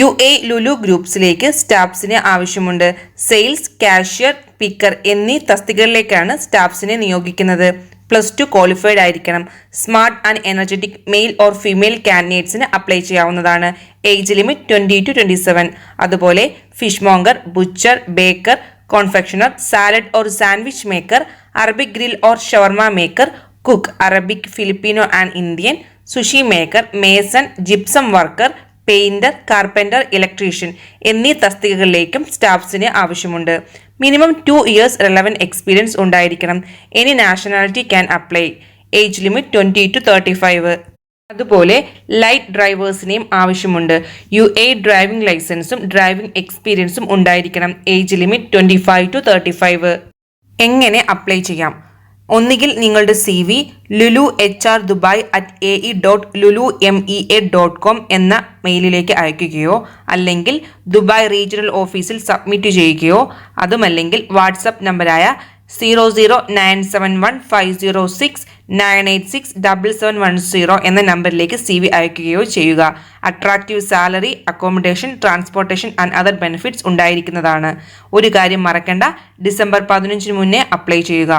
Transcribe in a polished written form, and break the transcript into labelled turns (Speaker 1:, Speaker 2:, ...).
Speaker 1: UA Lulu ഗ്രൂപ്പ്സിലേക്ക് സ്റ്റാഫ്സിനെ ആവശ്യമുണ്ട്. Sales, cashier, picker എന്നീ തസ്തികകളിലേക്കാണ് സ്റ്റാഫ്സിനെ നിയോഗിക്കുന്നത്. +2 ക്വാളിഫൈഡ് ആയിരിക്കണം. Smart and energetic male or female കാൻഡിഡേറ്റ്സിന് അപ്ലൈ ചെയ്യാവുന്നതാണ്. Age limit 20 to 27. അതുപോലെ fishmonger, butcher, baker, confectioner, salad or sandwich maker, Arabic grill or shawarma maker, cook Arabic, Filipino and Indian, sushi maker, mason, gypsum worker, painter, carpenter, electrician എന്നീ തസ്തികകളിലേക്കും സ്റ്റാഫ്സിന് ആവശ്യമുണ്ട്. Minimum 2 years relevant experience ഉണ്ടായിരിക്കണം. Any nationality can apply. Age limit 20 to 35. അതുപോലെ light ഡ്രൈവേഴ്സിനെയും ആവശ്യമുണ്ട്. UA driving ലൈസൻസും driving എക്സ്പീരിയൻസും ഉണ്ടായിരിക്കണം. Age limit 25 to 35. എങ്ങനെ അപ്ലൈ ചെയ്യാം? ഒന്നുകിൽ നിങ്ങളുടെ CV luluhrdubai@ae.lulumea.com എന്ന മെയിലിലേക്ക് അയക്കുകയോ അല്ലെങ്കിൽ ദുബായ് റീജിയണൽ ഓഫീസിൽ സബ്മിറ്റ് ചെയ്യുകയോ അതുമല്ലെങ്കിൽ വാട്സപ്പ് നമ്പറായ 009715069867710 എന്ന നമ്പറിലേക്ക് CV അയക്കുകയോ ചെയ്യുക. Attractive salary, accommodation, transportation and other benefits ഉണ്ടായിരിക്കുന്നതാണ്. ഒരു കാര്യം മറക്കണ്ട, ഡിസംബർ 15 മുന്നേ അപ്ലൈ ചെയ്യുക.